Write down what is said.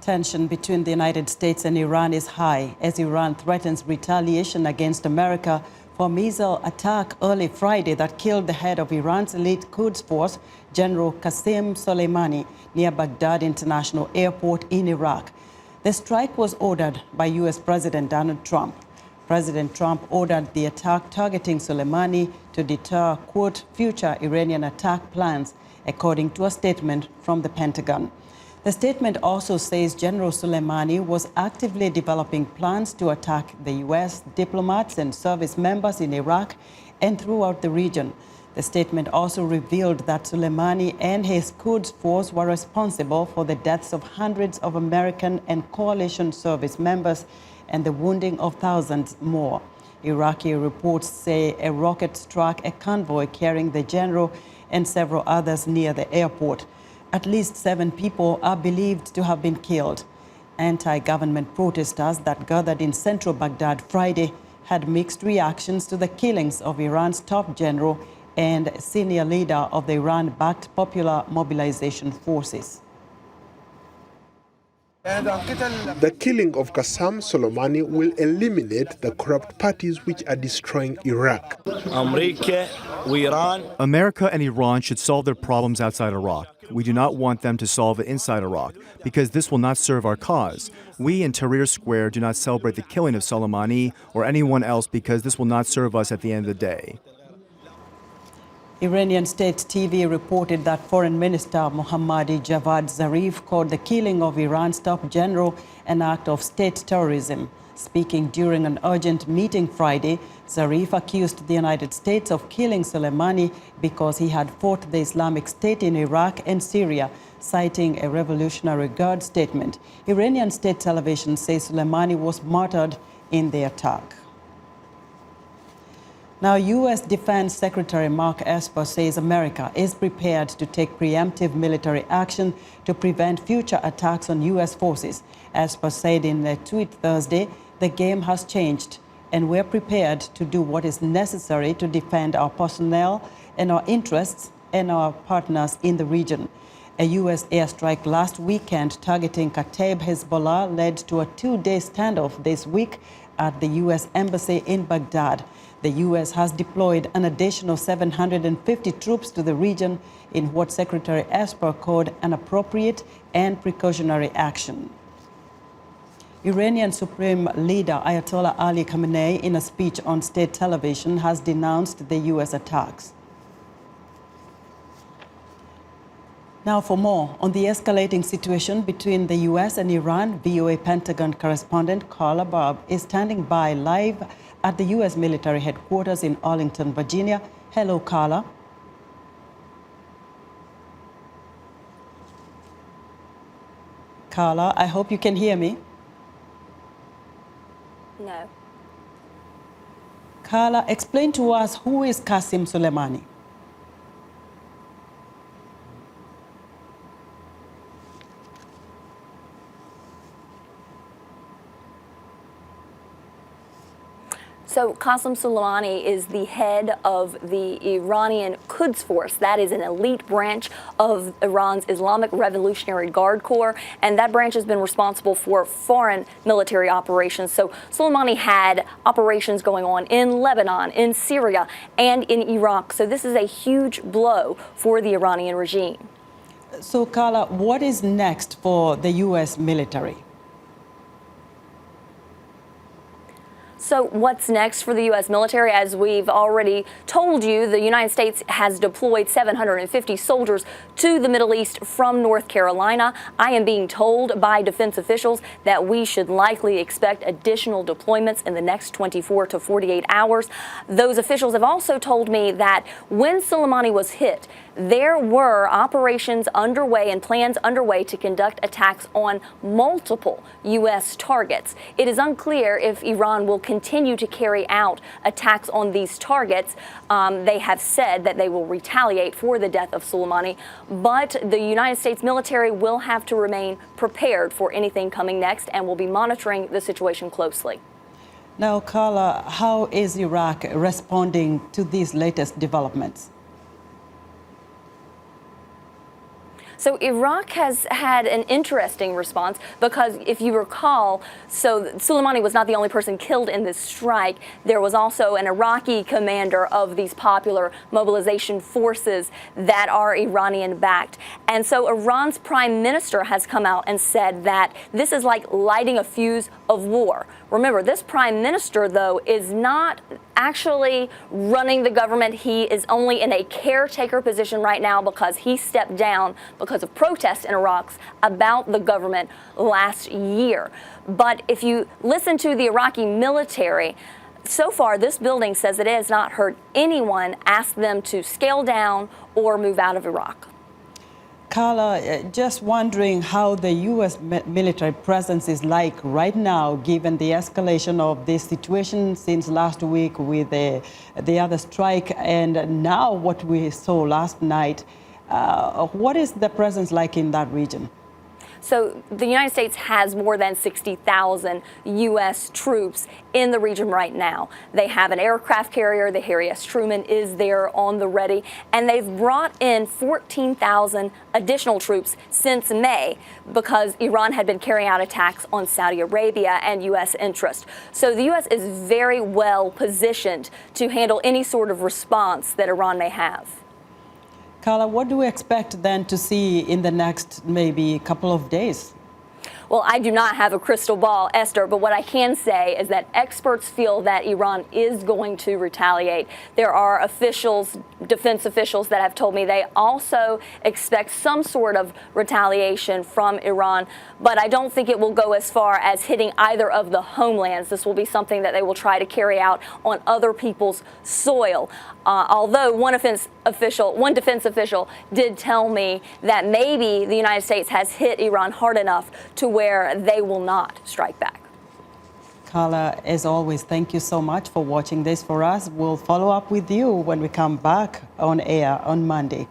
Tension between the United States and Iran is high as Iran threatens retaliation against America for a missile attack early Friday that killed the head of Iran's elite Quds Force, General Qassem Soleimani, near Baghdad International Airport in Iraq. The strike was ordered by U.S. President Donald Trump. President Trump ordered the attack targeting Soleimani to deter, quote, future Iranian attack plans, according to a statement from the Pentagon. The statement also says General Soleimani was actively developing plans to attack the U.S. diplomats and service members in Iraq and throughout the region. The statement also revealed that Soleimani and his Quds Force were responsible for the deaths of hundreds of American and coalition service members and the wounding of thousands more. Iraqi reports say a rocket struck a convoy carrying the general and several others near the airport. At least 7 people are believed to have been killed. Anti-government protesters that gathered in central Baghdad Friday had mixed reactions to the killings of Iran's top general and senior leader of the Iran-backed Popular Mobilization Forces. The killing of Qassem Soleimani will eliminate the corrupt parties which are destroying Iraq. America and Iran should solve their problems outside Iraq. We do not want them to solve it inside Iraq, because this will not serve our cause. We in Tahrir Square do not celebrate the killing of Soleimani or anyone else because this will not serve us at the end of the day. Iranian state TV reported that Foreign Minister Mohammadi Javad Zarif called the killing of Iran's top general an act of state terrorism. Speaking during an urgent meeting Friday, Zarif accused the United States of killing Soleimani because he had fought the Islamic State in Iraq and Syria, citing a Revolutionary Guard statement. Iranian state television says Soleimani was martyred in the attack. Now, U.S. Defense Secretary Mark Esper says America is prepared to take preemptive military action to prevent future attacks on U.S. forces. Esper said in a tweet Thursday, the game has changed, and we're prepared to do what is necessary to defend our personnel and our interests and our partners in the region. A U.S. airstrike last weekend targeting Kataib Hezbollah led to a 2-day standoff this week at the U.S. Embassy in Baghdad. The U.S. has deployed an additional 750 troops to the region in what Secretary Esper called an appropriate and precautionary action. Iranian Supreme Leader Ayatollah Ali Khamenei, in a speech on state television, has denounced the U.S. attacks. Now for more on the escalating situation between the U.S. and Iran, VOA Pentagon correspondent Carla Babb is standing by live at the U.S. military headquarters in Arlington, Virginia. Hello, Carla. Carla, I hope you can hear me. No. Carla, explain to us, who is Qassem Soleimani? So Qassem Soleimani is the head of the Iranian Quds Force. That is an elite branch of Iran's Islamic Revolutionary Guard Corps, and that branch has been responsible for foreign military operations. So Soleimani had operations going on in Lebanon, in Syria, and in Iraq. So this is a huge blow for the Iranian regime. So, Carla, what is next for the U.S. military? So what's next for the U.S. military? As we've already told you, the United States has deployed 750 soldiers to the Middle East from North Carolina. I am being told by defense officials that we should likely expect additional deployments in the next 24 to 48 hours. Those officials have also told me that when Soleimani was hit, there were operations underway and plans underway to conduct attacks on multiple U.S. targets. It is unclear if Iran will continue to carry out attacks on these targets. They have said that they will retaliate for the death of Soleimani, but the United States military will have to remain prepared for anything coming next and will be monitoring the situation closely. Now, Carla, how is Iraq responding to these latest developments? So Iraq has had an interesting response because if you recall, so Soleimani was not the only person killed in this strike. There was also an Iraqi commander of these popular mobilization forces that are Iranian-backed. And so Iran's prime minister has come out and said that this is like lighting a fuse of war. Remember, this prime minister, though, is not actually running the government. He is only in a caretaker position right now because he stepped down because of protests in Iraq about the government last year. But if you listen to the Iraqi military, so far this building says it has not heard anyone ask them to scale down or move out of Iraq. Carla, just wondering how the U.S. military presence is like right now, given the escalation of this situation since last week with the other strike and now what we saw last night. What is the presence like in that region? So the United States has more than 60,000 U.S. troops in the region right now. They have an aircraft carrier, the Harry S. Truman is there on the ready, and they've brought in 14,000 additional troops since May because Iran had been carrying out attacks on Saudi Arabia and U.S. interest. So the U.S. is very well positioned to handle any sort of response that Iran may have. Carla, what do we expect then to see in the next maybe couple of days? Well, I do not have a crystal ball, Esther, but what I can say is that experts feel that Iran is going to retaliate. There are officials, defense officials, that have told me they also expect some sort of retaliation from Iran, but I don't think it will go as far as hitting either of the homelands. This will be something that they will try to carry out on other people's soil. Although one defense official did tell me that maybe the United States has hit Iran hard enough to where they will not strike back. Carla, as always, thank you so much for watching this for us. We'll follow up with you when we come back on air on Monday.